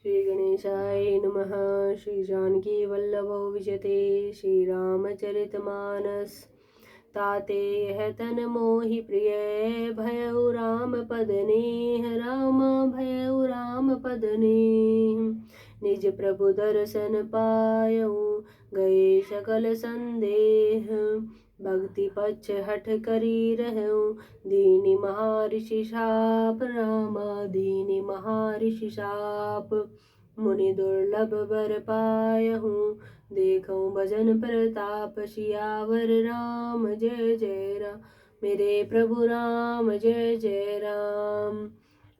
श्री गणेशाय नमः। श्री जानकी वल्लभो विजयते श्री रामचरितमानस। ताते यह तन मोहि प्रिय भयउ राम पद नेह। राम भयउ राम पद नेह। निज प्रभु दर्शन पायऊ गए सकल संदेह। भक्ति पक्ष हठ करी रहूं दीनि महर्षि शाप। रामा दीनि महर्षि शाप। मुनि दुर्लभ बर पायहूँ देखूं भजन प्रताप। सियावर राम जय जय राम। मेरे प्रभु राम जय जय राम।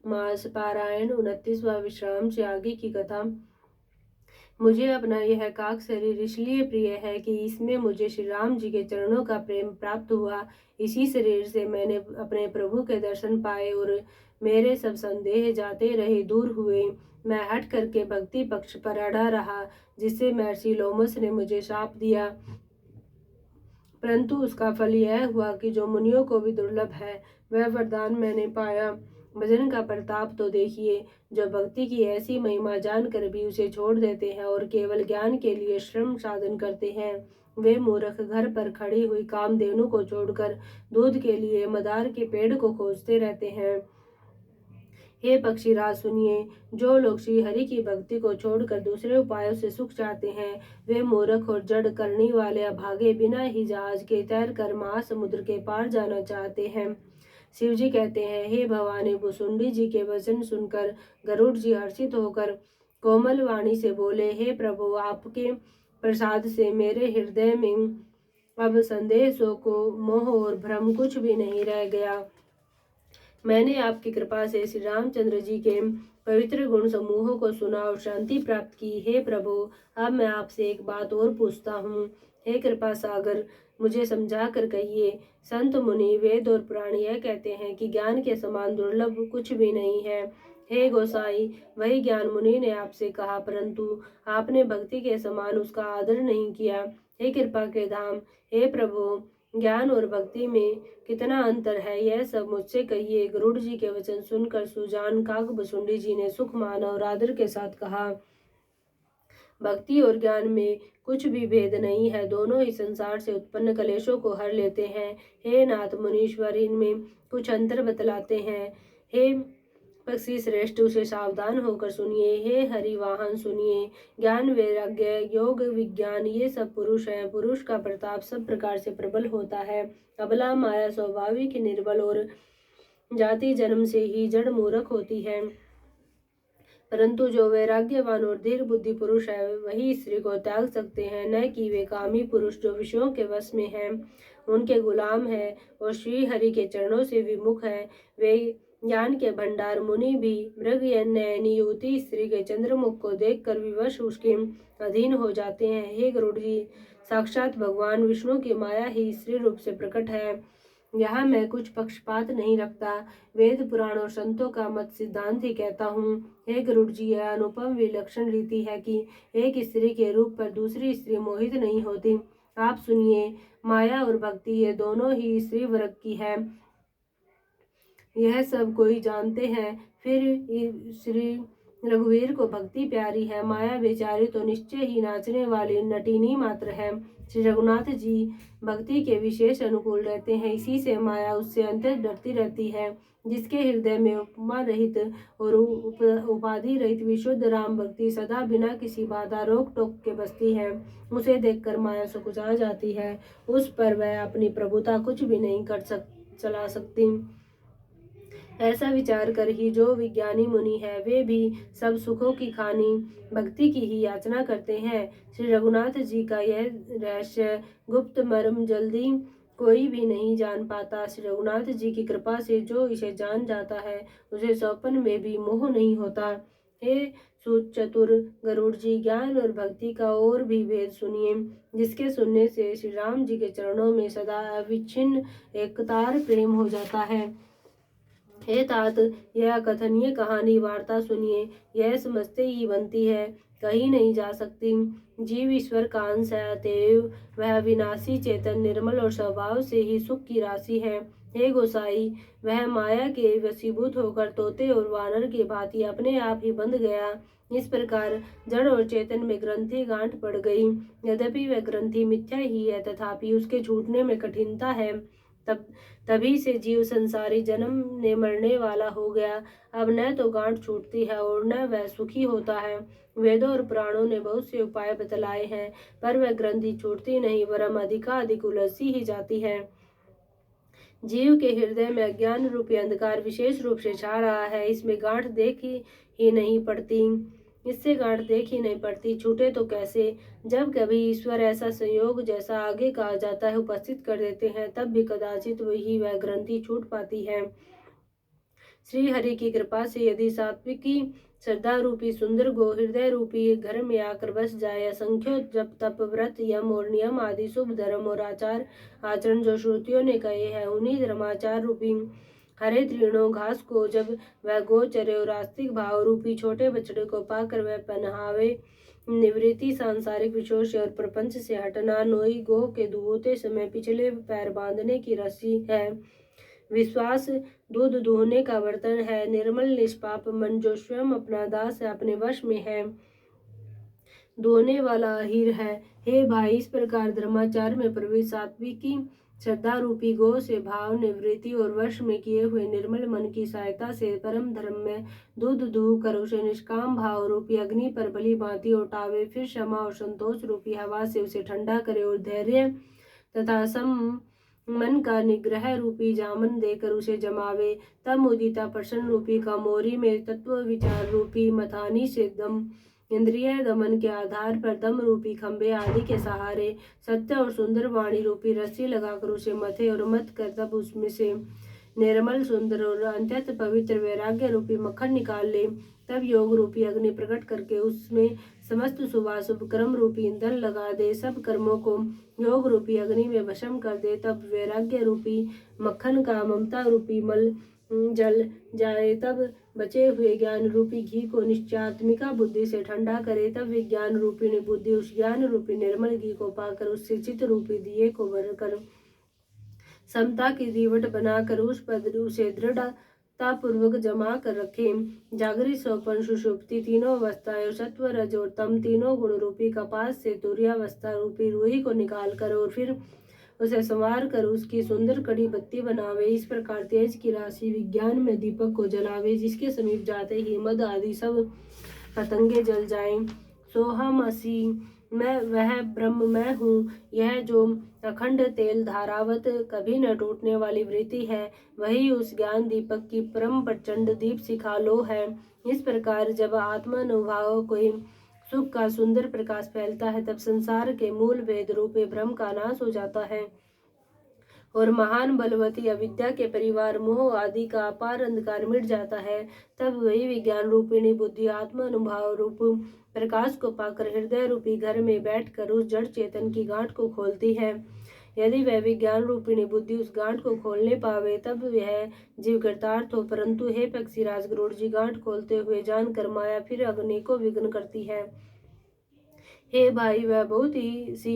मास पारायण 29वां विश्राम से आगे की कथा। मुझे अपना यह काक शरीर इसलिए प्रिय है कि इसमें मुझे श्री राम जी के चरणों का प्रेम प्राप्त हुआ। इसी शरीर से मैंने अपने प्रभु के दर्शन पाए और मेरे सब संदेह जाते रहे, दूर हुए। मैं हट करके भक्ति पक्ष पर अड़ा रहा, जिससे महर्षि लोमस ने मुझे शाप दिया। परंतु उसका फल यह हुआ कि जो मुनियों को भी दुर्लभ है, वह वरदान मैंने पाया। भजन का प्रताप तो देखिए। जो भक्ति की ऐसी महिमा जानकर भी उसे छोड़ देते हैं और केवल ज्ञान के लिए श्रम साधन करते हैं, वे मूर्ख घर पर खड़ी हुई कामधेनु को छोड़कर दूध के लिए मदार के पेड़ को खोजते रहते हैं। हे पक्षीराज सुनिए, जो लोग श्री हरि की भक्ति को छोड़कर दूसरे उपायों से सुख चाहते हैं, वे मूर्ख और जड़ करने वाले अभागे बिना ही जहाज के तैर कर महासमुद्र के पार जाना चाहते हैं। शिव जी कहते हैं, हे भवानी, भुसुंडी जी के वचन सुनकर गरुड़ जी हर्षित होकर कोमल वाणी से बोले, हे प्रभु, आपके प्रसाद से मेरे हृदय में अब संदेह, शोक, मोह और भ्रम कुछ भी नहीं रह गया। मैंने आपकी कृपा से श्री रामचंद्र जी के पवित्र गुण समूहों को सुना और शांति प्राप्त की। हे प्रभु, अब मैं आपसे एक बात और पूछता हूँ। हे कृपा सागर, मुझे समझा कर कहिए। संत मुनि वेद और पुराण यह कहते हैं कि ज्ञान के समान दुर्लभ कुछ भी नहीं है। हे गोसाई, वही ज्ञान मुनि ने आपसे कहा, परंतु आपने भक्ति के समान उसका आदर नहीं किया। हे कृपा के धाम, हे प्रभु, ज्ञान और भक्ति में कितना अंतर है, यह सब मुझसे कहिए। गरुड़ जी के वचन सुनकर सुजान काकभुसुंडी जी ने सुख माना और आदर के साथ कहा, भक्ति और ज्ञान में कुछ भी भेद नहीं है, दोनों ही संसार से उत्पन्न कलेशों को हर लेते हैं। हे नाथ मुनीश्वर, इनमें कुछ अंतर बतलाते हैं। हे पक्षी श्रेष्ठ, उसे सावधान होकर सुनिए। हे हरिवाहन सुनिए। ज्ञान, वैराग्य, योग, विज्ञान, ये सब पुरुष हैं। पुरुष का प्रताप सब प्रकार से प्रबल होता है। अबला माया स्वाभाविक निर्बल और जाति जन्म से ही जड़ मूर्ख होती है। परंतु जो वैराग्यवान और धीर बुद्धि पुरुष है, वही स्त्री को त्याग सकते हैं। न कि वे कामी पुरुष जो विषयों के वश में हैं, उनके गुलाम है और श्री हरि के चरणों से विमुख है। वे ज्ञान के भंडार मुनि भी मृग नयनी युवती स्त्री के चंद्रमुख को देखकर विवश उसके अधीन हो जाते हैं। हे गरुड़ जी, साक्षात भगवान विष्णु की माया ही स्त्री रूप से प्रकट है। यहाँ मैं कुछ पक्षपात नहीं रखता, वेद पुराण और संतों का मत सिद्धांत ही कहता हूँ। हे गरुड़ जी, यह अनुपम विलक्षण रीति है कि एक स्त्री के रूप पर दूसरी स्त्री मोहित नहीं होती। आप सुनिए, माया और भक्ति ये दोनों ही स्त्री वर्ग की है, यह सब कोई जानते हैं। फिर श्री रघुवीर को भक्ति प्यारी है, माया बेचारी तो निश्चय ही नाचने वाली नटीनी मात्र है। श्री रघुनाथ जी भक्ति के विशेष अनुकूल रहते हैं, इसी से माया उससे अंतर डरती रहती है। जिसके हृदय में उपमा रहित और उपाधि रहित विशुद्ध राम भक्ति सदा बिना किसी बाधा रोक टोक के बसती है, उसे देखकर माया सुकुचा जाती है। उस पर वह अपनी प्रभुता कुछ भी नहीं चला सकती। ऐसा विचार कर ही जो विज्ञानी मुनि है, वे भी सब सुखों की खानी भक्ति की ही याचना करते हैं। श्री रघुनाथ जी का यह रहस्य गुप्त मर्म जल्दी कोई भी नहीं जान पाता। श्री रघुनाथ जी की कृपा से जो इसे जान जाता है, उसे सौपन में भी मोह नहीं होता। हे सुचतुर गरुड़ जी, ज्ञान और भक्ति का और भी भेद सुनिए, जिसके सुनने से श्री राम जी के चरणों में सदा अविच्छिन्न एकतार प्रेम हो जाता है। हे तात, यह कथनीय कहानी वार्ता सुनिए, यह समझते ही बनती है, कहीं नहीं जा सकती। जीव ईश्वर का अंश है, अतएव वह विनाशी चेतन निर्मल और स्वभाव से ही सुख की राशि है। हे गोसाई, वह माया के वशीभूत होकर तोते और वानर की भांति अपने आप ही बंध गया। इस प्रकार जड़ और चेतन में ग्रंथि गांठ पड़ गई। यद्यपि वह ग्रंथि मिथ्या ही है, तथापि उसके छूटने में कठिनता है। तब तभी से जीव संसारी जन्मने मरने वाला हो गया। अब न तो गांठ छूटती है और न वह सुखी होता है। वेदों और पुराणों ने बहुत से उपाय बतलाए हैं, पर वह ग्रंथि छूटती नहीं, वरम अधिकाधिक उलझती ही जाती है। जीव के हृदय में अज्ञान रूपी अंधकार विशेष रूप से छा रहा है। इसमें गांठ देखी ही नहीं पड़ती, इससे गांठ देख ही नहीं पड़ती, छूटे तो कैसे? जब कभी ईश्वर ऐसा संयोग, जैसा आगे कहा जाता है, उपस्थित कर देते हैं, तब भी कदाचित वही वह ग्रंथि छूट पाती है। श्री हरि की कृपा से यदि सात्विकी श्रद्धा रूपी सुंदर गो हृदय रूपी घर में आकर बस जाए, असंख्यो जप तप व्रत यम और नियम आदि शुभ धर्म और आचरण जो श्रुतियों ने कहे हैं, उन्हीं धर्माचार रूपी हरे तृणों घास को जब वह गो चरे और आस्तिक भाव रूपी छोटे बछड़े को पाकर वह पहनावे, निवृत्ति सांसारिक विशोष और प्रपंच से हटना, नोई गो के दुहते समय पिछले पैर बांधने की रस्सी है, विश्वास दूध दुहने का बर्तन है, निर्मल निष्पाप मन जो स्वयं अपना दास है, अपने वश में है, धोने वाला हीर है। हे भाई, इस प्रकार धर्माचार में प्रवेश सात्विकी श्रद्धा रूपी गो से भाव निवृत्ति और वश में किए हुए निर्मल मन की सहायता से परम धर्म में दूध दूह कर उसे निष्काम भाव रूपी अग्नि पर भली भांति उठावे, फिर क्षमा और संतोष रूपी हवा से उसे ठंडा करे और धैर्य तथा सम मन का निग्रह रूपी जामन देकर उसे जमावे, तब मुदिता प्रसन्न रूपी कामोरी में तत्व विचार रूपी मथानी से दम इंद्रिय दमन के आधार पर दम रूपी खंबे आदि के सहारे सत्य और सुंदर वाणी रूपी रस्सी लगाकर उसे मथे और मत कर तब उसमें से निर्मल सुंदर और अत्यंत पवित्र वैराग्य रूपी मक्खन निकाल ले। तब योग रूपी अग्नि प्रकट करके उसमें समस्त शुभाशुभ कर्म रूपी ईंधन लगा दे, सब कर्मों को योग रूपी अग्नि में भस्म कर दे। तब वैराग्य रूपी मक्खन का ममता रूपी मल जल जाए, तब बचे हुए ज्ञान रूपी घी को निश्चयात्मिका बुद्धि से ठंडा करे, तब विज्ञान रूपी बुद्धि उस ज्ञान रूपी निर्मल घी को पाकर उससे चित्त रूपी दिए को भरकर समता की दीवट बनाकर उस पर उसे दृढ़ता पूर्वक जमा कर रखे। जागृत स्वप्न सुषुप्ति तीनों अवस्थाएं सत्व रज और तम तीनों गुण रूपी कपास से तुर्यावस्था रूपी रूही को निकाल कर और फिर उसे संवार कर उसकी सुंदर कड़ी बत्ती बनावे। इस प्रकार तेज की राशि विज्ञान में दीपक को जलावे, जिसके समीप जाते ही मद आदि सब पतंगे जल जाएं। सोहमसी, मैं वह ब्रह्म मैं हूँ, यह जो अखंड तेल धारावत कभी न टूटने वाली वृत्ति है, वही उस ज्ञान दीपक की परम प्रचंड दीप शिखा लो है। इस प्रकार जब आत्मानुभाव कोई सुख का सुंदर प्रकाश फैलता है, तब संसार के मूल वेद रूपे भ्रम का नाश हो जाता है और महान बलवती अविद्या के परिवार मोह आदि का अपार अंधकार मिट जाता है। तब वही विज्ञान रूपिणी बुद्धि आत्मा अनुभव रूप प्रकाश को पाकर हृदय रूपी घर में बैठकर उस जड़ चेतन की गांठ को खोलती है। यदि वह विज्ञान रूपिणी बुद्धि उस गांठ को खोलने पावे, तब वह जीव कृतार्थ हो। परंतु हे पक्षीराज गरुड़ जी, गांठ खोलते हुए जानकर माया फिर अनेकों विघ्न करती है। हे भाई, वह बहुत ही सी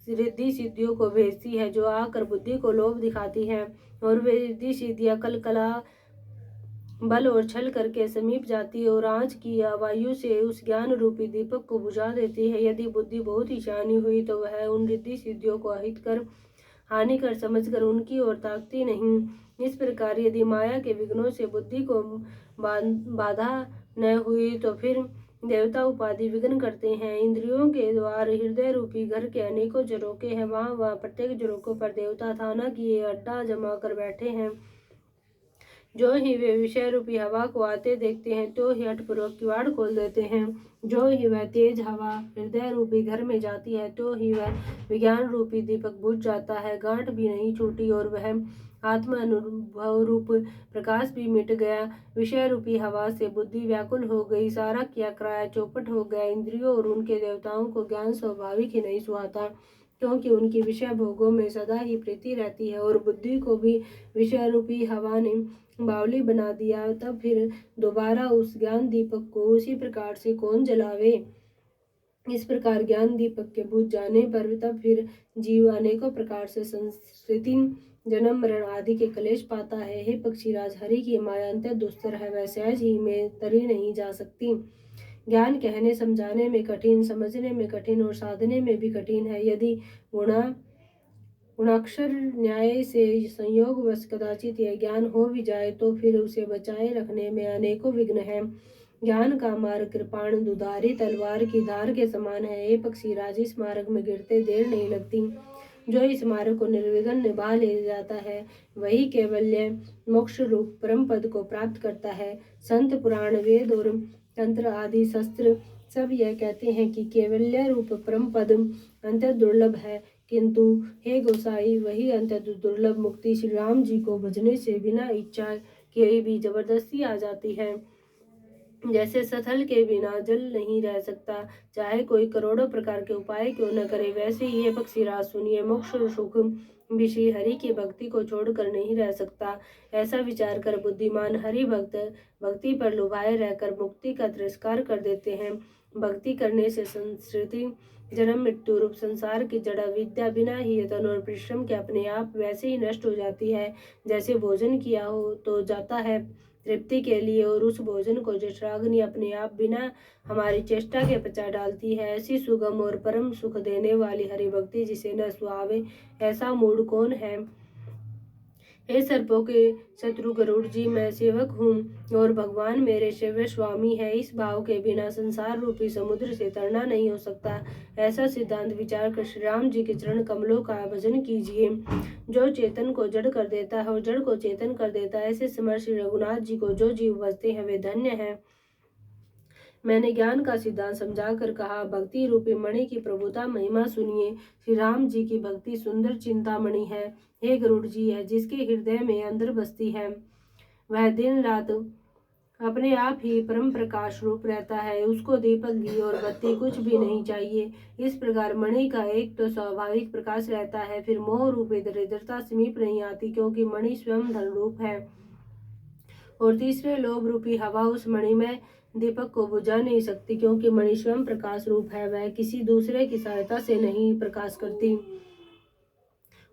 रिद्धि सिद्धियों को भेजती है, जो आकर बुद्धि को लोभ दिखाती है, और वे रिद्धि सिद्धियां कला बल और छल करके समीप जाती और आँच की वायु से उस ज्ञान रूपी दीपक को बुझा देती है। यदि बुद्धि बहुत ही शहानी हुई तो वह उन रिद्धि सिद्धियों को अहित कर हानिकर समझकर उनकी ओर ताकती नहीं। इस प्रकार यदि माया के विघ्नों से बुद्धि को बाधा न हुई तो फिर देवता उपाधि विघ्न करते हैं। इंद्रियों के द्वार हृदय रूपी घर के अनेकों झरोके हैं, वहाँ प्रत्येक झरोकों पर देवता थाना किए अड्डा जमा कर बैठे हैं। जो ही वे विषय रूपी हवा को आते देखते हैं, तो ही हठपूर्वक किवाड़ खोल देते हैं। जो ही वह तेज हवा हृदय रूपी घर में जाती है, तो ही वह विज्ञान रूपी दीपक बुझ जाता है। गांठ भी नहीं छूटी और वह आत्मा अनुभव रूप प्रकाश भी मिट गया। विषय रूपी हवा से बुद्धि व्याकुल हो गई, सारा किया कराया चौपट हो गया। इंद्रियों और उनके देवताओं को ज्ञान स्वाभाविक ही नहीं सुहाता, क्योंकि उनकी विषय भोगों में सदा ही प्रीति रहती है, और बुद्धि को भी विषय रूपी हवा ने बावली बना दिया। तब फिर दोबारा उस ज्ञान दीपक को उसी प्रकार से कौन जलावे। इस प्रकार ज्ञान दीपक के बुझ जाने पर तब फिर जीव अनेकों प्रकार से संस्कृति जन्म मरण आदि के कलेश पाता है। हे पक्षीराज, हरि की माया अंत्य दुस्तर है, वह सहज ही में तरी नहीं जा सकती। ज्ञान कहने समझाने में कठिन, समझने में कठिन और साधने में भी कठिन है। यदि गुणाक्षर न्याय से संयोगवश कदाचित यह ज्ञान हो भी जाए तो फिर उसे बचाए रखने में अनेकों विघ्न हैं। ज्ञान का मार्ग कृपाण दुधारी तलवार की धार के समान है। हे पक्षीराज, इस मार्ग में गिरते देर नहीं लगती। जो इस मार्ग को निर्विघ्न निभा ले जाता है वही कैवल्य मोक्ष रूप परम पद को प्राप्त करता है। संत पुराण वेद और तंत्र आदि शस्त्र सब यह कहते हैं कि कैवल्य रूप परम पद अत्यंत दुर्लभ है, किंतु हे गोसाई, वही अत्यंत दुर्लभ मुक्ति श्री राम जी को भजने से बिना इच्छा के भी जबरदस्ती आ जाती है। जैसे स्थल के बिना जल नहीं रह सकता, चाहे कोई करोड़ों प्रकार के उपाय क्यों न करे, वैसे ही ये पक्षीराज सुनिए, मोक्ष सुख भी श्री हरि की भक्ति को छोड़कर नहीं रह सकता। ऐसा विचार कर बुद्धिमान हरि भक्त भक्ति पर लुभाए रहकर मुक्ति का तिरस्कार कर देते हैं। भक्ति करने से संस्कृति जन्म मृत्यु रूप संसार की जड़ विद्या बिना ही यत्न और परिश्रम के अपने आप वैसे ही नष्ट हो जाती है, जैसे भोजन किया हो तो जाता है तृप्ति के लिए और उस भोजन को जठराग्नि अपने आप बिना हमारी चेष्टा के पचा डालती है। ऐसी सुगम और परम सुख देने वाली हरि भक्ति जिसे न सुहावे ऐसा मूड कौन है। हे सर्पों के शत्रु गरुड़ जी, मैं सेवक हूँ और भगवान मेरे शिव स्वामी है। इस भाव के बिना संसार रूपी समुद्र से तरना नहीं हो सकता। ऐसा सिद्धांत विचार कर श्री राम जी के चरण कमलों का भजन कीजिए। जो चेतन को जड़ कर देता है और जड़ को चेतन कर देता है, ऐसे समर्थ श्री रघुनाथ जी को जो जीव भजते हैं वे धन्य हैं। मैंने ज्ञान का सिद्धांत समझाकर कहा, भक्ति रूपी मणि की प्रभुता महिमा सुनिए। श्री राम जी की भक्ति सुंदर चिंतामणि है। हे गरुड़ जी, है जिसके हृदय में अंदर बसती है वह दिन रात अपने आप ही परम प्रकाश रूप रहता है। उसको दीपक घी और बत्ती कुछ भी नहीं चाहिए। इस प्रकार मणि का एक तो स्वाभाविक प्रकाश रहता है, फिर मोह रूपी दरिद्रता समीप नहीं आती, क्योंकि मणि स्वयं धन रूप है। और तीसरे लोभ रूपी हवा उस मणि में दीपक को बुझा नहीं सकती, क्योंकि मणि स्वयं प्रकाश रूप है, वह किसी दूसरे की सहायता से नहीं प्रकाश करती।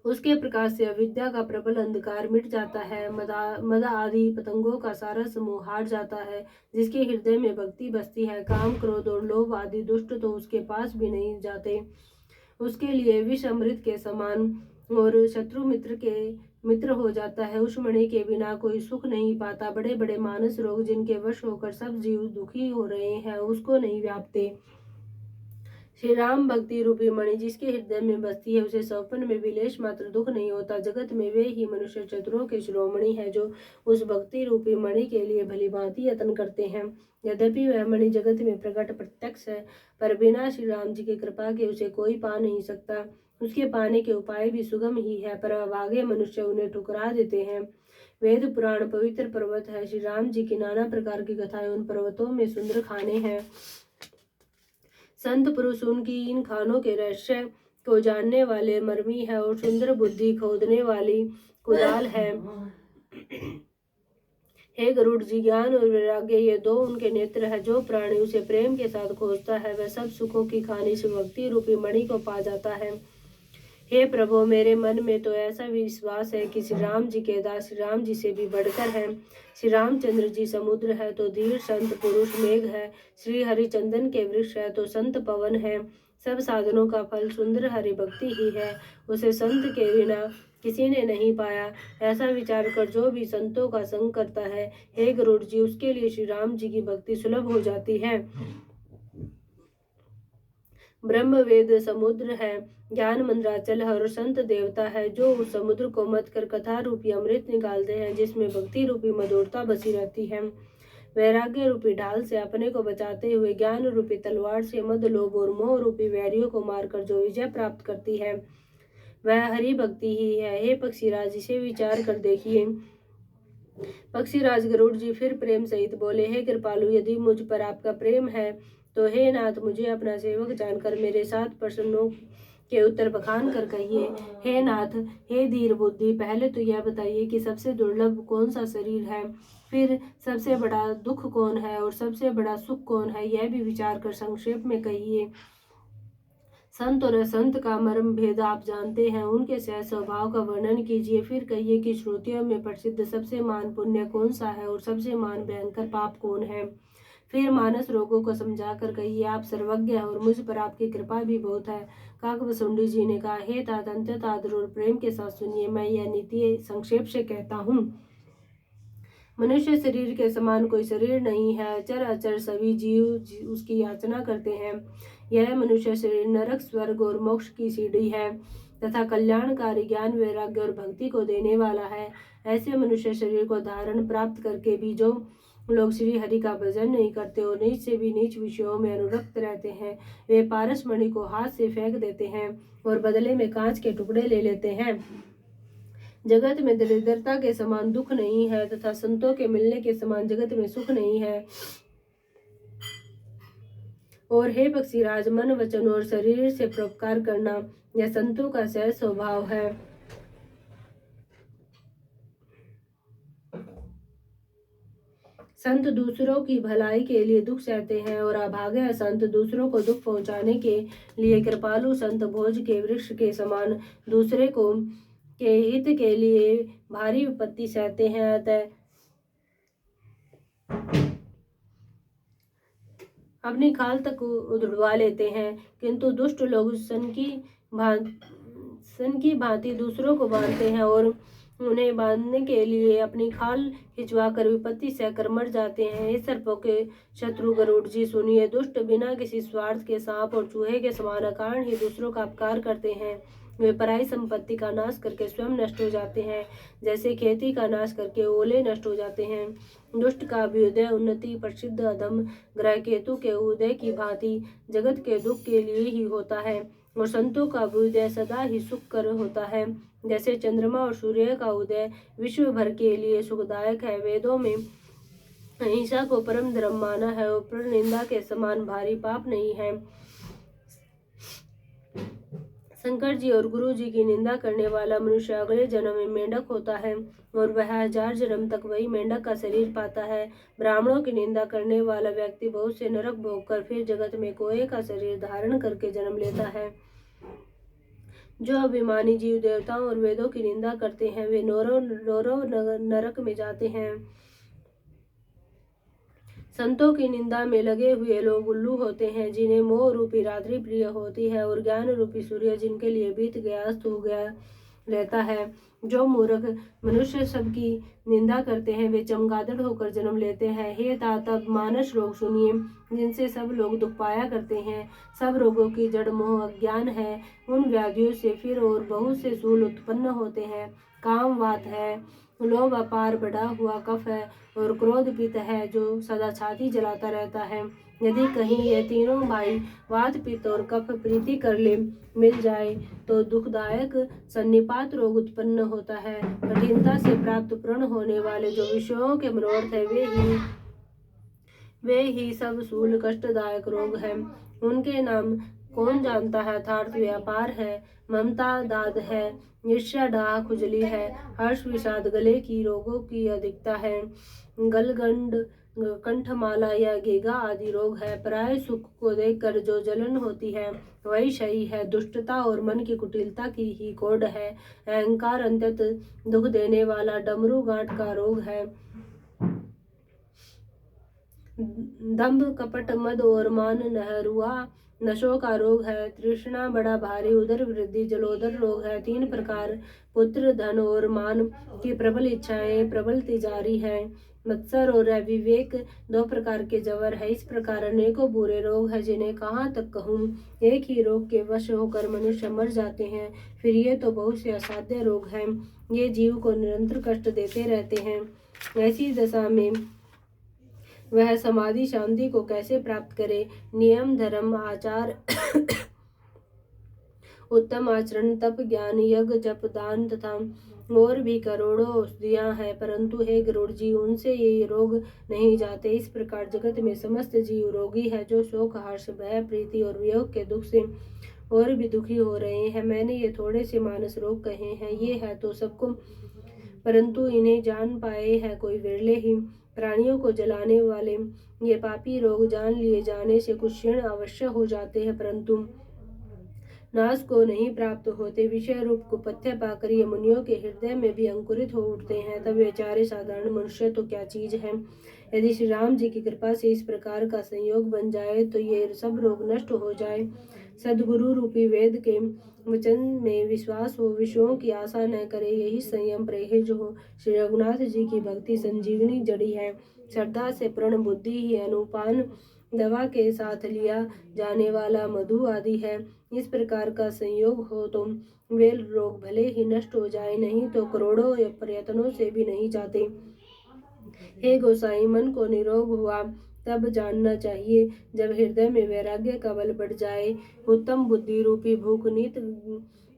उसके प्रकाश से अविद्या का प्रबल अंधकार मिट जाता है, मद आदि पतंगों का सारा समूह हार जाता है। जिसके हृदय में भक्ति बसती है, काम क्रोध और लोभ आदि दुष्ट तो उसके पास भी नहीं जाते। उसके लिए विष अमृत के समान और शत्रु मित्र के मित्र हो जाता है। उस मणि के बिना कोई सुख नहीं पाता। बड़े बड़े मानस रोग जिनके वश होकर सब जीव दुखी हो रहे हैं, उसको नहीं व्यापते। श्री राम भक्ति रूपी मणि जिसके हृदय में बसती है, उसे स्वप्न में विलेश मात्र दुख नहीं होता। जगत में वे ही मनुष्य चतुरों के शिरोमणि है जो उस भक्ति रूपी मणि के लिए भली भांति यत्न करते हैं। यद्यपि वह मणि जगत में प्रकट प्रत्यक्ष है, पर बिना श्री राम जी की कृपा के उसे कोई पा नहीं सकता। उसके पाने के उपाय भी सुगम ही है, पर अभागे मनुष्य उन्हें ठुकरा देते हैं। वेद पुराण पवित्र पर्वत है। श्री राम जी की नाना प्रकार की कथाएं उन पर्वतों में सुंदर खाने हैं। संत पुरुष उनकी इन खानों के रहस्य को जानने वाले मर्मी है और सुंदर बुद्धि खोदने वाली कुदाल है। हे गरुड़ जी, ज्ञान और वैराग्य ये दो उनके नेत्र है। जो प्राणी उसे प्रेम के साथ खोजता है वह सब सुखों की खानी से भक्ति रूपी मणि को पा जाता है। हे प्रभु, मेरे मन में तो ऐसा विश्वास है कि श्री राम जी के दास श्री राम जी से भी बढ़कर हैं। श्री रामचंद्र जी समुद्र है तो धीर संत पुरुष मेघ है। श्री हरिचंदन के वृक्ष है तो संत पवन है। सब साधनों का फल सुंदर हरि भक्ति ही है। उसे संत के बिना किसी ने नहीं पाया। ऐसा विचार कर जो भी संतों का संग करता है, हे गरुड़ जी, उसके लिए श्री राम जी की भक्ति सुलभ हो जाती है। ब्रह्म वेद समुद्र है, ज्ञान मंद्राचल और संत देवता है, जो उस समुद्र को मत कर कथा रूपी अमृत निकालते हैं, जिसमें भक्ति रूपी मधुरता बसी रहती है। वैराग्य रूपी ढाल से अपने को बचाते हुए ज्ञान रूपी तलवार से मद लोभ और मोह रूपी वैरियों को मारकर जो विजय प्राप्त करती है वह हरि भक्ति ही है। हे पक्षीराज, इसे विचार कर देखिए। पक्षीराज गरुड़ जी फिर प्रेम सहित बोले, हे कृपालु, यदि मुझ पर आपका प्रेम है तो हे नाथ, मुझे अपना सेवक जानकर मेरे 7 प्रश्नों के उत्तर बखान कर कहिए। हे नाथ, हे धीर बुद्धि, पहले तो यह बताइए कि सबसे दुर्लभ कौन सा शरीर है, फिर सबसे बड़ा दुख कौन है और सबसे बड़ा सुख कौन है, यह भी विचार कर संक्षेप में कहिए। संत और असंत का मर्म भेद आप जानते हैं, उनके सहज स्वभाव का वर्णन कीजिए। फिर कहिए कि श्रुतियों में प्रसिद्ध सबसे महान पुण्य कौन सा है और सबसे महान भयंकर पाप कौन है। फिर मानस रोगों को समझाकर कहिए, आप सर्वज्ञ हैं और मुझ पर आपकी कृपा भी बहुत है। काकभुसुंडी जी ने कहा, हे तात, अत्यंत आदर और प्रेम के साथ सुनिए, मैं यह नीति संक्षेप से कहता हूँ। मनुष्य शरीर के समान कोई शरीर नहीं है। अचर अचर सभी जीव उसकी याचना करते हैं। यह मनुष्य शरीर नरक, स्वर्ग और मोक्ष की सीढ़ी है तथा कल्याणकारी ज्ञान, वैराग्य और भक्ति को देने वाला है। ऐसे मनुष्य शरीर को धारण प्राप्त करके भी जो लोग श्री हरि का भजन नहीं करते और नीच से भी नीच विषयों में अनुरक्त रहते हैं, वे पारस मणि को हाथ से फेंक देते हैं और बदले में कांच के टुकड़े ले लेते हैं। जगत में दरिद्रता के समान दुख नहीं है तथा संतों के मिलने के समान जगत में सुख नहीं है। और हे पक्षीराज, मन, वचन और शरीर से परोपकार करना यह संतों का सहज स्वभाव है। संत दूसरों की भलाई के लिए दुख सहते हैं और अभागे संत दूसरों को दुख पहुंचाने के लिए कृपालु संत भोज के वृक्ष के समान दूसरे को के हित के लिए भारी विपत्ति सहते हैं। अतः अपनी खाल तक उड़वा लेते हैं, किंतु दुष्ट लोग सन की भांति दूसरों को बांधते हैं और उन्हें बांधने के लिए अपनी खाल खिंचवाकर विपत्ति सहकर मर जाते हैं। इस सर्पों के शत्रु गरुड़ जी, सुनिए, दुष्ट बिना किसी स्वार्थ के सांप और चूहे के समान अकारण ही दूसरों का अपकार करते हैं। वे पराई संपत्ति का नाश करके स्वयं नष्ट हो जाते हैं, जैसे खेती का नाश करके ओले नष्ट हो जाते हैं। दुष्ट का अभ्युदय उन्नति, प्रसिद्ध अधम ग्रह केतु के उदय की भांति जगत के दुख के लिए ही होता है, और संतों का अभ्युदय सदा ही सुखकर होता है, जैसे चंद्रमा और सूर्य का उदय विश्व भर के लिए सुखदायक है। वेदों में अहिंसा को परम धर्म माना है और पर निंदा के समान भारी पाप नहीं है। शंकर जी और गुरु जी की निंदा करने वाला मनुष्य अगले जन्म में मेंढक होता है और वह 1000 जन्म तक वही मेंढक का शरीर पाता है। ब्राह्मणों की निंदा करने वाला व्यक्ति बहुत से नरक भोगकर फिर जगत में कोए का शरीर धारण करके जन्म लेता है। जो अभिमानी जीव देवताओं और वेदों की निंदा करते हैं, वे नौरव नरक में जाते हैं। संतों की निंदा में लगे हुए लोग उल्लू होते हैं, जिन्हें मोह रूपी रात्रि प्रिय होती है और ज्ञान रूपी सूर्य जिनके लिए बीत गया, अस्त हो गया रहता है। जो मूर्ख मनुष्य सबकी निंदा करते हैं, वे चमगादड़ होकर जन्म लेते हैं। हे तात, अब मानस रोग सुनिए, जिनसे सब लोग दुख पाया करते हैं। सब रोगों की जड़ मोह अज्ञान है। उन व्याधियों से फिर और बहुत से शूल उत्पन्न होते हैं। काम वात है, लोभ अपार बढ़ा हुआ कफ है और क्रोध पित्त है जो सदा छाती जलाता रहता है। यदि कहीं ये तीनों भाई वात, पित्त और कफ प्रीति कर ले मिल जाए तो दुखदायक सन्निपात रोग उत्पन्न होता है। कठिनता से प्राप्त प्रण होने वाले जो विषयों के मनोरथ है, वे ही सब शूल कष्टदायक रोग हैं। उनके नाम कौन जानता है? अर्थात व्यापार है, ममता दाद है, ईर्ष्या डाह खुजली है, हर्ष विषाद गले की रोगों की अधिकता है, गलगंड कंठमाला या गेगा आदि रोग है। पराय सुख को देखकर जो जलन होती है वही क्षयी है। दुष्टता और मन की कुटिलता की ही कोढ़ है। अहंकार अंतत दुख देने वाला डमरू गांठ का रोग है। दंभ कपट मद और मान नहरुआ नशों का रोग है। तृष्णा बड़ा भारी उदर वृद्धि जलोदर रोग है। 3 प्रकार पुत्र, धन और मान की प्रबल इच्छाएं प्रबल तिजारी है। मत्सर और अविवेक 2 प्रकार के जवर है। इस प्रकार अनेकों बुरे रोग है, जिन्हें कहाँ तक कहूँ। एक ही रोग के वश होकर मनुष्य मर जाते हैं। फिर ये तो बहुत से असाध्य रोग हैं, ये जीव को निरंतर कष्ट देते रहते हैं। ऐसी दशा में वह समाधि शांति को कैसे प्राप्त करे? नियम, धर्म, आचार, उत्तम आचरण, तप, ज्ञान, यज्ञ, जप, दान तथा और भी करोड़ों औषधियां हैं, परंतु हे गरुड़ जी, उनसे ये रोग नहीं जाते। इस प्रकार जगत में समस्त जीव रोगी है, जो शोक, हर्ष, भय, प्रीति और वियोग के दुख से और भी दुखी हो रहे हैं। मैंने ये थोड़े से मानस रोग कहे हैं, ये है तो सबको, परंतु इन्हें जान पाए हैं कोई विरले ही। प्राणियों को जलाने वाले ये पापी रोग जान लिए जाने से कुछ क्षण अवश्य हो जाते हैं, परंतु नाश को नहीं प्राप्त होते, विषय रूप कुपथ्य पाकर ये मुनियों के हृदय में भी अंकुरित हो उठते हैं, तब बेचारे साधारण मनुष्य तो क्या चीज है। यदि श्री राम जी की कृपा से इस प्रकार का संयोग बन जाए तो ये सब रोग नष्ट हो जाए। सदगुरु रूपी वेद के वचन में विश्वास हो, विषयों की आशा न करे, यही संयम परहेज हो। श्री रघुनाथ जी की भक्ति संजीवनी जड़ी है। श्रद्धा से प्रण बुद्धि ही अनुपान दवा के साथ लिया जाने वाला मधु आदि है। इस प्रकार का संयोग हो तो वे रोग भले ही नष्ट हो जाए, नहीं तो करोड़ों प्रयत्नों से भी नहीं जाते। हे गोसाई, मन को निरोग हुआ तब जानना चाहिए जब हृदय में वैराग्य का बल बढ़ जाए, उत्तम बुद्धि रूपी भूख नित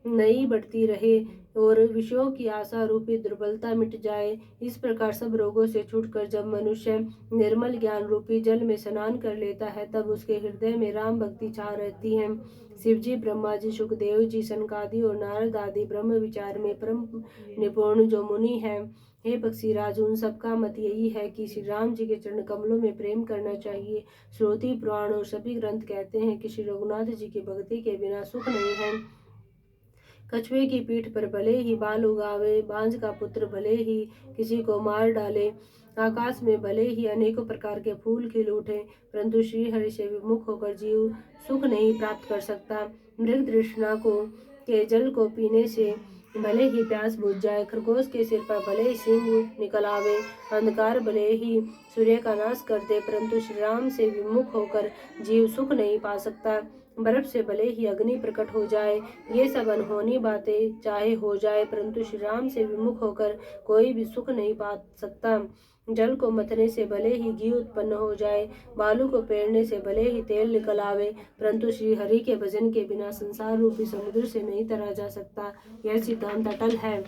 नई बढ़ती रहे और विषयों की आशा रूपी दुर्बलता मिट जाए। इस प्रकार सब रोगों से छूटकर जब मनुष्य निर्मल ज्ञान रूपी जल में स्नान कर लेता है, तब उसके हृदय में राम भक्ति छा रहती है। शिव जी, ब्रह्मा जी, सुखदेव जी, सनकादि और नारद आदि ब्रह्म विचार में परम निपुण जो मुनि है, हे पक्षीराज, उन सबका मत यही है कि श्री राम जी के चरण कमलों में प्रेम करना चाहिए। श्रुति पुराण और सभी ग्रंथ कहते हैं कि श्री रघुनाथ जी की भक्ति के बिना सुख नहीं है। कछुए की पीठ पर भले ही बाल उगावे, बांझ का पुत्र भले ही किसी को मार डाले, आकाश में भले ही अनेकों प्रकार के फूल खिल उठे, परंतु श्री हरि से विमुख होकर जीव सुख नहीं प्राप्त कर सकता। मृग तृष्णा को के जल को पीने से भले ही प्यास बुझ जाए, खरगोश के सिर पर भले ही सिंह निकल आवे, अंधकार भले ही सूर्य का नाश कर दे, परंतु श्री राम से विमुख होकर जीव सुख नहीं पा सकता। बर्फ से भले ही अग्नि प्रकट हो जाए, ये सब अनहोनी बातें चाहे हो जाए, परंतु श्री राम से विमुख होकर कोई भी सुख नहीं पा सकता। जल को मथने से भले ही घी उत्पन्न हो जाए, बालू को पेड़ने से भले ही तेल निकल आवे, परंतु श्री हरि के भजन के बिना संसार रूपी समुद्र से नहीं तरा जा सकता। यह सिद्धांत अटल है।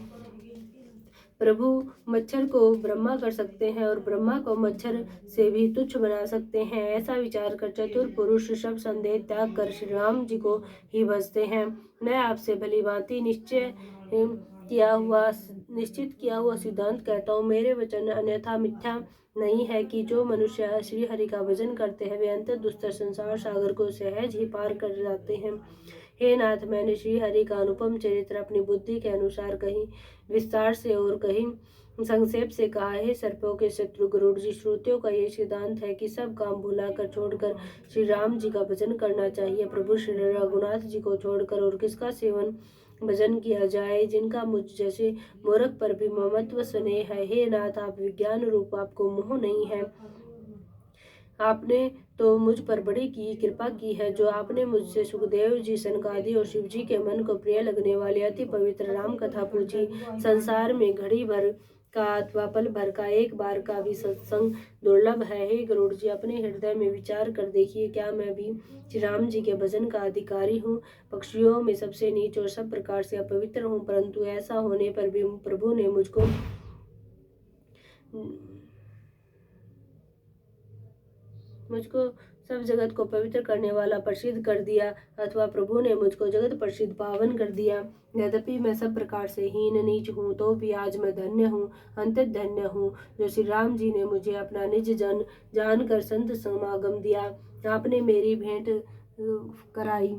प्रभु मच्छर को ब्रह्मा कर सकते हैं और ब्रह्मा को मच्छर से भी तुच्छ बना सकते हैं। ऐसा विचार कर चतुर पुरुष सब संदेह त्याग कर श्री राम जी को ही भजते हैं। मैं आपसे भली भांति निश्चित किया हुआ सिद्धांत कहता हूँ। मेरे वचन अन्यथा मिथ्या नहीं है कि जो मनुष्य श्री हरि का भजन करते हैं वे अंतर दुस्तर संसार सागर को सहज ही पार कर जाते हैं। हे नाथ, मैंने श्री हरि का अनुपम चरित्र अपनी बुद्धि के अनुसार कहीं विस्तार से और कहीं संक्षेप से कहा है। सर्पों के शत्रु गरुड़ जी, श्रुतियों का ये सिद्धांत है कि सब काम भुलाकर छोड़कर श्री राम जी का भजन करना चाहिए। प्रभु श्री रघुनाथ जी को छोड़कर और किसका सेवन भजन किया जाए, जिनका मुझ जैसे मूर्ख पर भी ममत्व स्नेह है। हे नाथ, आप विज्ञान रूप, आपको मोह नहीं है। आपने तो मुझ पर बड़ी की कृपा की है, जो आपने मुझसे सुखदेव जी, सनकादि और शिव जी के मन को प्रिय लगने वाली अति पवित्र राम कथा पूछी। संसार में घड़ी भर का अथवा पल भर का एक बार का भी सत्संग दुर्लभ है। हे गरुड़ जी, अपने हृदय में विचार कर देखिए, क्या मैं भी श्री राम जी के भजन का अधिकारी हूँ? पक्षियों में सबसे नीच और सब प्रकार से अपवित्र हूँ, परंतु ऐसा होने पर भी प्रभु ने मुझको सब जगत को पवित्र करने वाला प्रसिद्ध कर दिया, अथवा प्रभु ने मुझको जगत प्रसिद्ध पावन कर दिया। यद्यपि मैं सब प्रकार से हीन नीच हूँ, तो भी आज मैं धन्य हूँ, अंतत धन्य हूँ, जो श्री राम जी ने मुझे अपना निज जन जानकर संत समागम दिया। आपने मेरी भेंट कराई।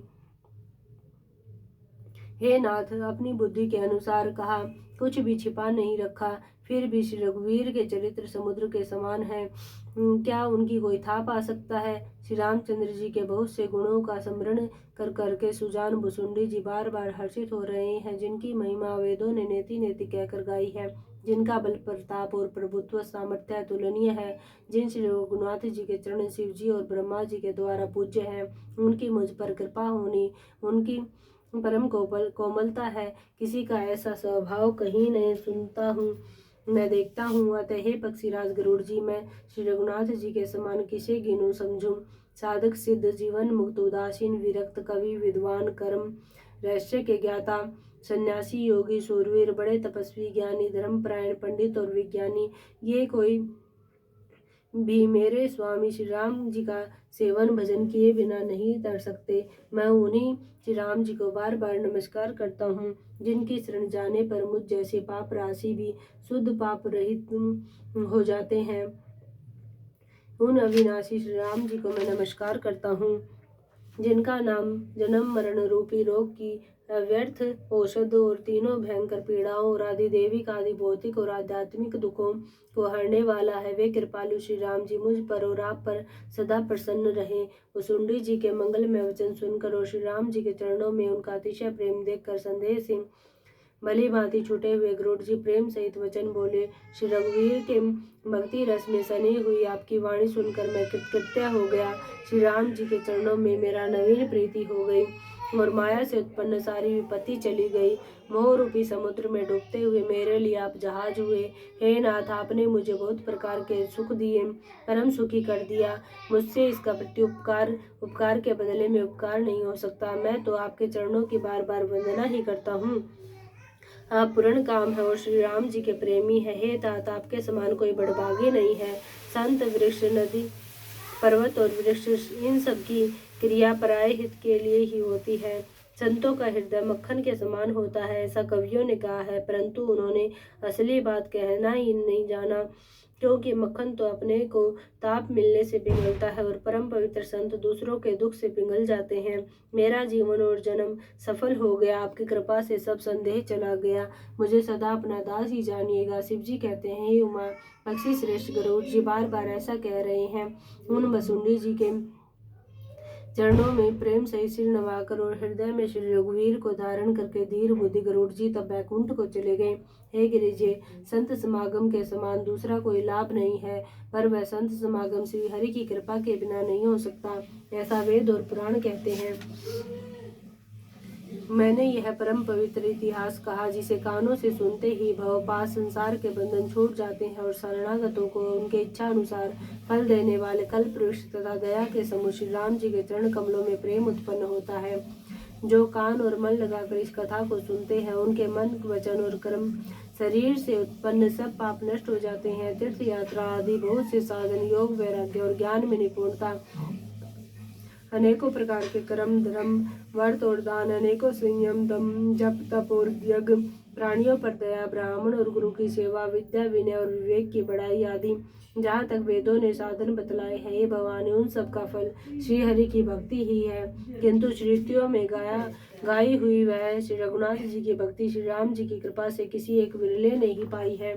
हे नाथ, अपनी बुद्धि के अनुसार कहा, कुछ भी छिपा नहीं रखा। फिर भी श्री रघुवीर के चरित्र समुद्र के समान है, क्या उनकी कोई था पा सकता है? श्री रामचंद्र जी के बहुत से गुणों का स्मरण कर करके सुजान भुसुंडी जी बार बार हर्षित हो रहे हैं, जिनकी महिमा वेदों ने नेति नेति कहकर गाई है, जिनका बल प्रताप और प्रभुत्व सामर्थ्य अतुलनीय है, जिन श्री रघुनाथ जी के चरण शिव जी और ब्रह्मा जी के द्वारा पूज्य है, उनकी मुझ पर कृपा होनी, उनकी परम कोमलता है। किसी का ऐसा स्वभाव कहीं नहीं सुनता हूँ मैं देखता हूँ। अतः हे पक्षीराज गरुड़ जी, मैं श्री रघुनाथ जी के समान किसे गिनूं समझूं? साधक सिद्ध, जीवन मुक्त, उदासीन, विरक्त, कवि, विद्वान, कर्म रहस्य के ज्ञाता, सन्यासी, योगी, सूरवीर, बड़े तपस्वी, ज्ञानी, धर्मपरायण, पंडित और विज्ञानी, ये कोई भी मेरे स्वामी श्री राम जी का सेवन भजन किए बिना नहीं तर सकते। मैं उन्हीं श्री राम जी को बार बार नमस्कार करता हूँ, जिनकी शरण जाने पर मुझ जैसे पाप राशि भी शुद्ध पाप रहित हो जाते हैं। उन अविनाशी श्री राम जी को मैं नमस्कार करता हूँ। जिनका नाम जन्म मरण रूपी रोग की व्यर्थ औषध और तीनों भयंकर पीड़ाओं और आदि देविक आदि भौतिक और आध्यात्मिक दुखों को हरने वाला है, वे कृपालु श्री राम जी मुझ पर और आप पर सदा प्रसन्न रहे। उसुंडी जी के मंगलमय वचन सुनकर और श्री राम जी के चरणों में उनका अतिशय प्रेम देखकर संदेह से भली भांति छूटे हुए गरुड़ जी प्रेम सहित वचन बोले। श्री रघुवीर के भक्ति रस में सनी हुई आपकी वाणी सुनकर मैं कृतकृत्य हो गया। श्री राम जी के चरणों में मेरा नवीन प्रीति हो गई और माया से उत्पन्न सारी विपत्ति चली गई। मोह रूपी समुद्र में डूबते हुए मेरे लिए आप जहाज हुए। हे नाथ, आपने मुझे बहुत प्रकार के सुख दिए, परम सुखी कर दिया। मुझसे इसका उपकार के बदले में उपकार नहीं हो सकता। मैं तो आपके चरणों की बार बार वंदना ही करता हूँ। आप पूर्ण काम है और श्री राम जी के प्रेमी है। हे तात, आपके समान कोई बड़भागी नहीं है। संत, वृक्ष, नदी, पर्वत और वृक्ष, इन सब की क्रिया पराये हित के लिए ही होती है। संतों का हृदय मक्खन के समान होता है, ऐसा कवियों ने कहा है, परंतु उन्होंने असली बात कहना ही नहीं जाना, क्योंकि मक्खन तो अपने को ताप मिलने से पिघलता है और परम पवित्र संत दूसरों के दुख से पिघल जाते हैं। मेरा जीवन और जन्म सफल हो गया, आपकी कृपा से सब संदेह चला गया। मुझे सदा अपना दास ही जानिएगा। शिव जी कहते हैं, हे उमा पक्षी श्रेष्ठ गरुड़ जी बार बार ऐसा कह रहे हैं। उन वसुंडी जी के चरणों में प्रेम सहित सिर नवाकर और हृदय में श्री रघुवीर को धारण करके धीर बुद्धि गरुड़ जी तब बैकुंठ को चले गए। हे गिरिजे, संत समागम के समान दूसरा कोई लाभ नहीं है, पर वह संत समागम श्री हरि की कृपा के बिना नहीं हो सकता, ऐसा वेद और पुराण कहते हैं। मैंने यह परम पवित्र इतिहास कहा, जिसे कानों से सुनते ही भवपाश संसार के बंधन छूट जाते हैं और शरणागतों को उनके इच्छा अनुसार फल देने वाले कल्प वृक्ष तथा दया के समूह श्री राम जी के चरण कमलों में प्रेम उत्पन्न होता है। जो कान और मन लगाकर इस कथा को सुनते हैं, उनके मन, वचन और कर्म, शरीर से उत्पन्न सब पाप नष्ट हो जाते हैं। तीर्थ यात्रा आदि बहुत से साधन, योग, वैराग्य और ज्ञान में निपुणता, अनेकों प्रकार के कर्म, धर्म, व्रत और दान, अनेकों संयम, दम, जप, तप और यज्ञ, प्राणियों पर दया, ब्राह्मण और गुरु की सेवा, विद्या, विनय और विवेक की बढ़ाई आदि जहाँ तक वेदों ने साधन बतलाए हैं, ये भगवान, उन सब का फल श्री हरि की भक्ति ही है। किंतु श्रुतियों में गाई हुई वह श्री रघुनाथ जी की भक्ति श्री राम जी की कृपा से किसी एक विरले ने ही पाई है।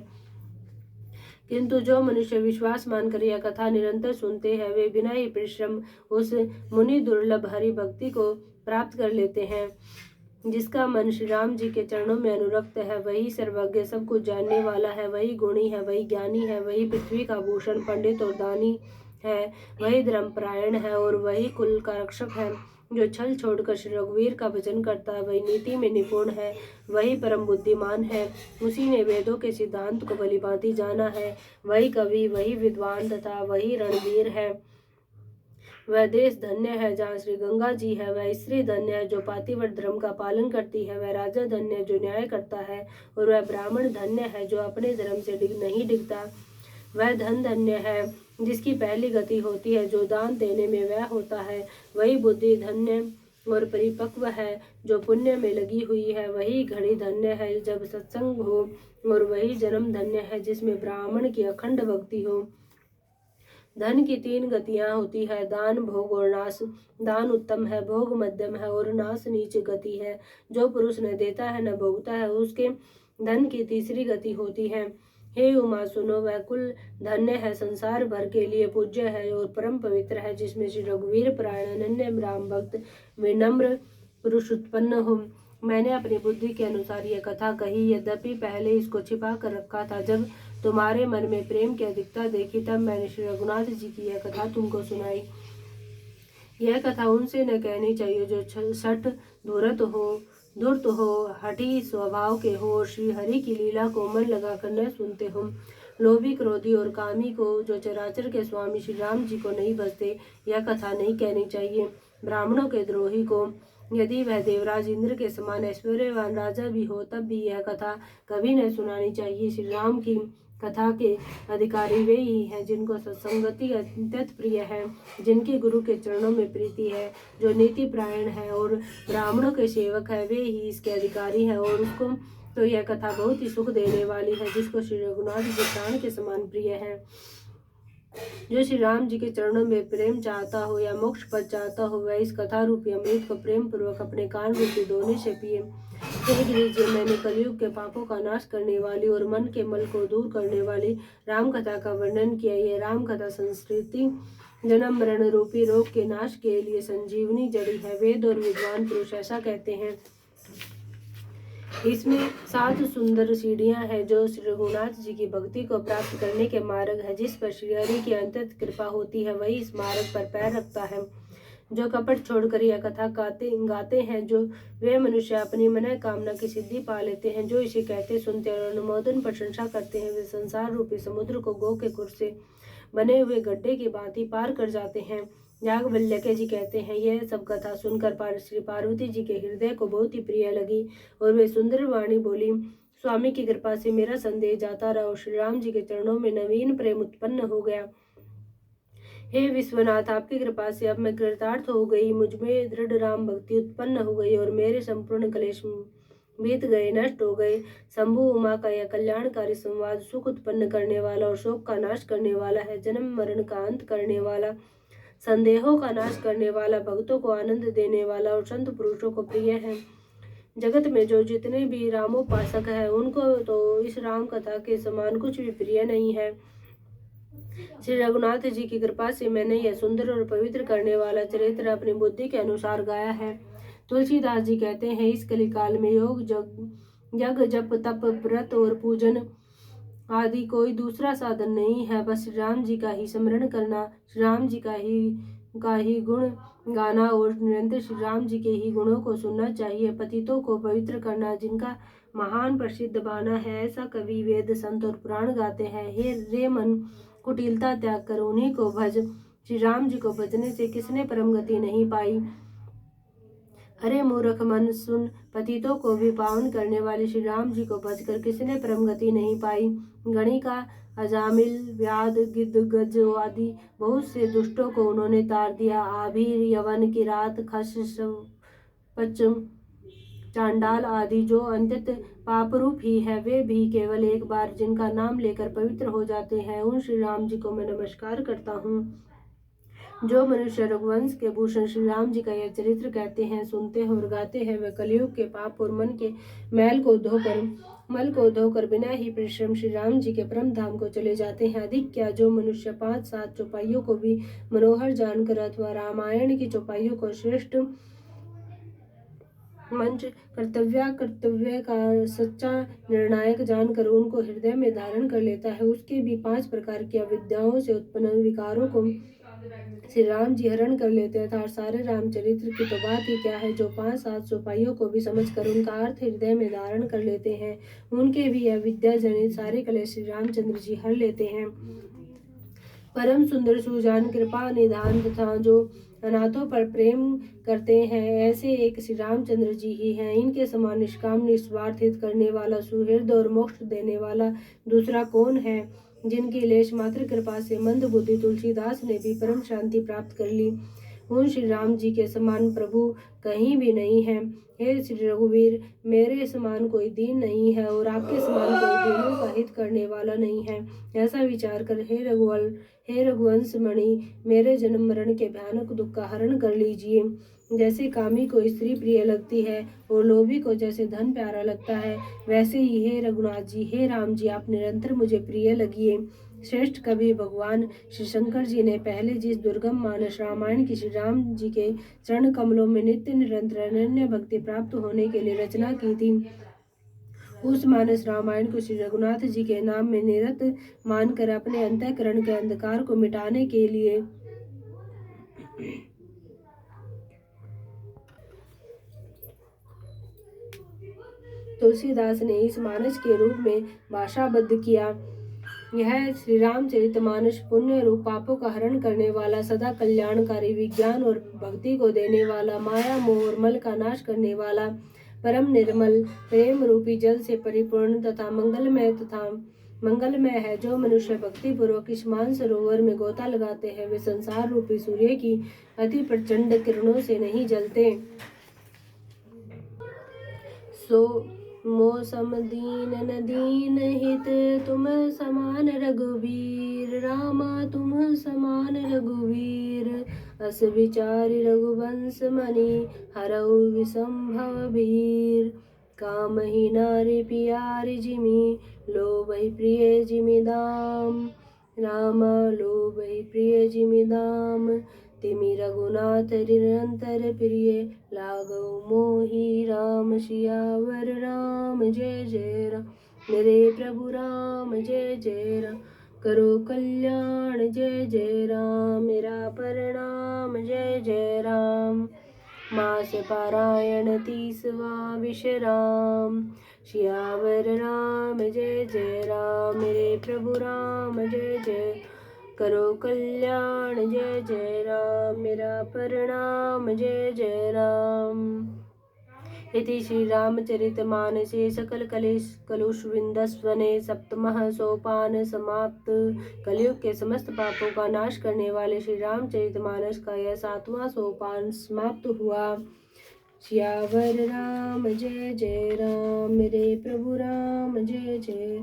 किंतु जो मनुष्य विश्वास मानकर यह कथा निरंतर सुनते हैं, वे बिना ही परिश्रम उस मुनि दुर्लभ हरि भक्ति को प्राप्त कर लेते हैं। जिसका मन श्री राम जी के चरणों में अनुरक्त है, वही सर्वज्ञ, सब कुछ जानने वाला है, वही गुणी है, वही ज्ञानी है, वही पृथ्वी का भूषण, पंडित और दानी है, वही धर्मपरायण है और वही कुल का रक्षक है। जो छल छोड़कर श्री रघुवीर का भजन करता है, वही नीति में निपुण है, वही परम बुद्धिमान है, उसी ने वेदों के सिद्धांत को भलीभांति जाना है, वही कवि, वही विद्वान तथा वही रणवीर है। वह देश धन्य है जहाँ श्री गंगा जी है, वह स्त्री धन्य है जो पातिव्रत धर्म का पालन करती है, वह राजा धन्य है जो न्याय करता है, और वह ब्राह्मण धन्य है जो अपने धर्म से नहीं डिगता। वह धन धन्य है जिसकी पहली गति होती है, जो दान देने में वह होता है। वही बुद्धि धन्य और परिपक्व है जो पुण्य में लगी हुई है। वही घड़ी धन्य है जब सत्संग हो, और वही जन्म धन्य है जिसमें ब्राह्मण की अखंड भक्ति हो। धन की 3 गतियां होती है, दान, भोग और नाश। दान उत्तम है, भोग मध्यम है और नाश नीच गति है। जो पुरुष न देता है न भोगता है, उसके धन की तीसरी गति होती है। हे उमा सुनो, वह कुल धन्य है, संसार भर के लिए पूज्य है और परम पवित्र है, जिसमें श्री रघुवीर परायण अनन्य राम भक्त विनम्र पुरुष उत्पन्न हो। मैंने अपनी बुद्धि के अनुसार यह कथा कही, यद्यपि पहले इसको छिपा कर रखा था। जब तुम्हारे मन में प्रेम की अधिकता देखी, तब मैंने श्री रघुनाथ जी की यह कथा तुमको सुनाई। यह कथा उनसे न कहनी चाहिए जो सठ धूर्त हो, हठी स्वभाव के हो और श्री हरि की लीला को मन लगाकर न सुनते हो। लोभी, क्रोधी और कामी को, जो चराचर के स्वामी श्री राम जी को नहीं बसते, यह कथा नहीं कहनी चाहिए। ब्राह्मणों के द्रोही को, यदि वह देवराज इंद्र के समान ऐश्वर्यवान राजा भी हो, तब भी यह कथा कभी न सुनानी चाहिए। श्री राम की कथा के अधिकारी वे ही हैं जिनको सत्संगति अत्यंत प्रिय है, जिनकी गुरु के चरणों में प्रीति है, जो नीति प्रायण है और ब्राह्मणों के सेवक है, वे ही इसके अधिकारी हैं। और उसको तो यह कथा बहुत ही सुख देने वाली है, जिसको श्री रघुनाथ जी प्राण के समान प्रिय है। जो श्री राम जी के चरणों में प्रेम चाहता हो या मोक्ष पद चाहता हो, वह इस कथा रूपी अमृत को प्रेम पूर्वक अपने कान रूपी दोने से पिए। कह दीजिए, मैंने कलयुग के पापों का नाश करने वाली और मन के मल को दूर करने वाली राम कथा का वर्णन किया। यह राम कथा संस्कृति जन्म मरण रूपी रोग के नाश के लिए संजीवनी जड़ी है। वेद और विद्वान पुरुष ऐसा कहते हैं। इसमें 7 सुंदर सीढ़ियां हैं जो श्री रघुनाथ जी की भक्ति को प्राप्त करने के मार्ग है। जिस पर श्री हरि की अंतत कृपा होती है, वही इस मार्ग पर पैर रखता है। जो कपट छोड़कर यह कथा गाते हैं, जो वे मनुष्य अपनी मन कामना की सिद्धि पा लेते हैं, जो इसे कहते सुनते और अनुमोदन प्रशंसा करते हैं, वे संसार रूपी समुद्र को गौ के खुर से बने हुए गड्ढे की भांति पार कर जाते हैं। याज्ञवल्क्य जी कहते हैं, यह सब कथा सुनकर श्री पार्वती जी के हृदय को बहुत ही प्रिय लगी और वे सुंदर वाणी बोली, स्वामी की कृपा से मेरा संदेह जाता रहा और श्री राम जी के चरणों में नवीन प्रेम उत्पन्न हो गया। हे विश्वनाथ, आपकी कृपा से अब मैं कृतार्थ हो गई, मुझमें दृढ़ राम भक्ति उत्पन्न हो गई और मेरे संपूर्ण क्लेश बीत गए, नष्ट हो गए। शंभु उमा का यह कल्याणकारी संवाद सुख उत्पन्न करने वाला और शोक का नाश करने वाला है, जन्म मरण का अंत करने वाला, संदेहों का नाश करने वाला, भक्तों को आनंद देने वाला और संत पुरुषों को प्रिय है। जगत में जो जितने भी रामोपासक हैं, उनको तो इस राम कथा के समान कुछ भी प्रिय नहीं है। श्री रघुनाथ जी की कृपा से मैंने यह सुंदर और पवित्र करने वाला चरित्र अपनी बुद्धि के अनुसार गाया है। तुलसीदास जी कहते हैं, इस कलिकाल में योग जग जप तप व्रत और पूजन आदि कोई दूसरा साधन नहीं है, बस श्री राम जी का ही स्मरण करना, श्री राम जी का ही गुण गाना और निरंतर श्री राम जी के ही गुणों को सुनना चाहिए। पतितों को पवित्र करना जिनका महान प्रसिद्ध बाना है, ऐसा कवि वेद संत और पुराण गाते हैं। हे रे मन, कुटिलता त्याग कर उन्हीं को भज, श्री राम जी को भजने से किसने परम गति नहीं पाई। अरे मूर्ख मन, सुन, पतितों को भी पावन करने वाले श्री राम जी को भजकर किसने परम गति नहीं पाई। गणिका, अजामिल, व्याध, गिद्ध, गज आदि बहुत से दुष्टों को उन्होंने तार दिया। आभीर, यवन, किरात, खस, पचम, चांडाल आदि जो अंतत पापरूप ही है, वे भी केवल एक बार जिनका नाम लेकर पवित्र हो जाते हैं, उन श्री राम जी को मैं नमस्कार करता हूँ। जो मनुष्य रघुवंश के भूषण श्री राम जी का यह चरित्र कहते हैं, सुनते हैं और गाते हैं, वे कलयुग के पाप और मन के मल को धोकर बिना ही परिश्रम श्री राम जी के परम धाम को चले जाते हैं। अधिक क्या, जो मनुष्य 5-7 चौपाइयों को भी मनोहर जानकर अथवा रामायण की चौपाइयों को श्रेष्ठ मंच कर्तव्य का सच्चा निर्णायक जानकर उनको हृदय में धारण कर लेता है, उसके भी 5 प्रकार की अविद्याओं से उत्पन्न विकारों को श्री राम जी हरण कर लेते हैं। और सारे रामचरित्र की तो बात ही क्या है, जो 5-7 चौपाइयों को भी समझकर उनका अर्थ हृदय में धारण कर लेते हैं, उनके भी अविद्या जनित सारे कलेश श्री रामचंद्र जी हर लेते हैं। परम सुंदर सुजान कृपा निधान तथा जो अनाथों पर प्रेम करते हैं, ऐसे एक श्री रामचंद्र जी ही हैं। इनके समान निष्काम निस्वार्थ हित करने वाला, सुहृद और मोक्ष देने वाला दूसरा कौन है। जिनकी लेश मात्र कृपा से मंद बुद्धि तुलसीदास ने भी परम शांति प्राप्त कर ली, उन श्री राम जी के समान प्रभु कहीं भी नहीं है। हे श्री रघुवीर, मेरे समान कोई दीन नहीं है और आपके समान कोई दीनों का हित करने वाला नहीं है। ऐसा विचार कर हे रघुवंश मणि, मेरे जन्म मरण के भयानक दुख का हरण कर लीजिए। जैसे कामी को स्त्री प्रिय लगती है और लोभी को जैसे धन प्यारा लगता है, वैसे ही हे रघुनाथ जी, हे राम जी, आप निरंतर मुझे प्रिय लगिए। श्रेष्ठ कवि भगवान श्री शंकर जी ने पहले जिस दुर्गम मानस रामायण की श्री राम जी के चरण कमलों में नित्य निरंतर अनन्य भक्ति प्राप्त होने के लिए रचना की थी, उस मानस रामायण को श्री रघुनाथ जी के नाम में निरत मानकर अपने अंतःकरण के अंधकार को मिटाने के लिए तुलसीदास ने इस मानस के रूप में भाषाबद्ध किया। यह श्री रामचरितमानस पुण्य रूप पापों का हरण करने वाला, सदा कल्याणकारी, विज्ञान और भक्ति को देने वाला, माया मोह और मल का नाश करने वाला, परम निर्मल प्रेम रूपी जल से परिपूर्ण तथा मंगलमय है। जो मनुष्य भक्ति पूर्वक इस मान सरोवर में गोता लगाते हैं, वे संसार रूपी सूर्य की अति प्रचंड किरणों से नहीं जलते। सो मौसम दीन न दीन हित तुम समान रघुवीर, रामा तुम समान रघुवीर। अस विचारि रघुवंश मणि, हरऊ विसंभव वीर। कामहि नारि पियारि जिमि, लोभहि प्रिय जिमि दाम, रामा लोभहि प्रिय जिमि दाम। तिमि रघुनाथ निरंतर प्रिय, लागऊ मोहि राम सियावर राम। जय जय राम मेरे प्रभु राम, जय जय राम करो कल्याण। जय जय राम मेरा प्रणाम, जय जय राम। मास पारायण 30वां विश्राम, सियावर राम जय जय राम। मेरे प्रभु राम जय जय करो कल्याण। जय जय राम मेरा प्रणाम, जय जय राम। इति श्री रामचरितमानसे सकल कलुष विंदस्वने सप्तमः सोपान समाप्त। कलयुग के समस्त पापों का नाश करने वाले श्री रामचरितमानस का यह 7वां सोपान समाप्त हुआ। सियावर राम जय जय राम, मेरे प्रभु राम जय जय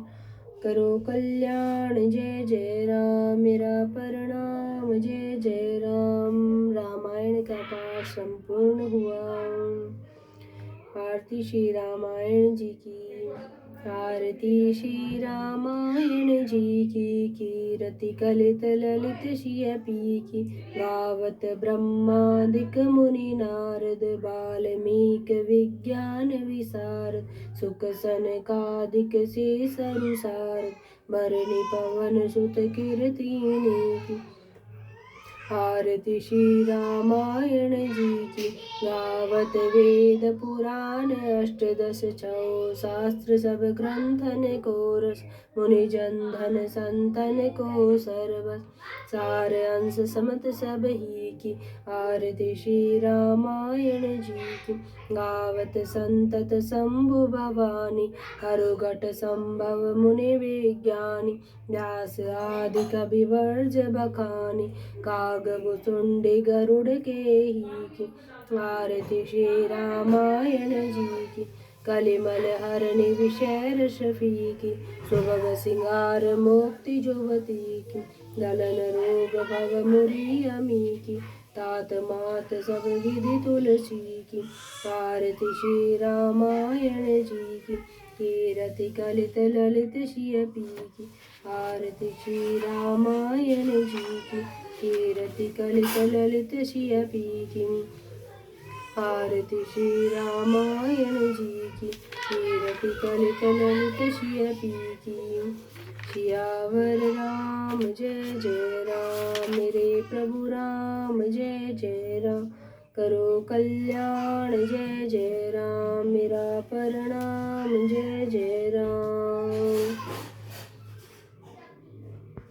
करो कल्याण। जय जय राम मेरा प्रणाम, जय जय राम। रामायण का पाठ संपूर्ण हुआ। आरती श्री रामायण जी की। आरती श्री रामायण जी की, कीरति कलित ललित सिय पी की। गावत ब्रह्मादिक मुनि नारद, वाल्मीक विज्ञान विशारद। सुख सनकादिक शेष अनुसार, भरणी पवन सुत कीर्तिनी की। आरती श्री रामायण जी की। गावत वेद पुराण अष्टदश छौ, शास्त्र सब ग्रंथन को रस। मुनि जन धन संतन को सर्वस, सार अंश समत सब ही की। आरती श्री रामायण जी की। गावत संतत शंभु भवानी, हरुघट संभव मुनि विज्ञानी। व्यास आदि कवि वर्ज बखानी, कागभुसुंडी गरुड़ के ही की। आरती श्री रामायण जी की। कलिमल हरनि विषय रस फीकी, सुभग सिंगार मुक्ति जुवती की। गलन रोग भव मुरि अमी की, तात मात सब विधि तुलसी की। आरती श्री रामायण जी की। कीरति कलित ललित सिय पी की। आरती श्री रामायण जी की। कीरति कलित ललित सिय पी की। आरती श्री रामायण जी की। कीरति कलित ललित सिय पी की। सियावर राम जय जय राम, मेरे प्रभु राम जय जय राम करो कल्याण। जय जय राम मेरा प्रणाम, जय जय राम।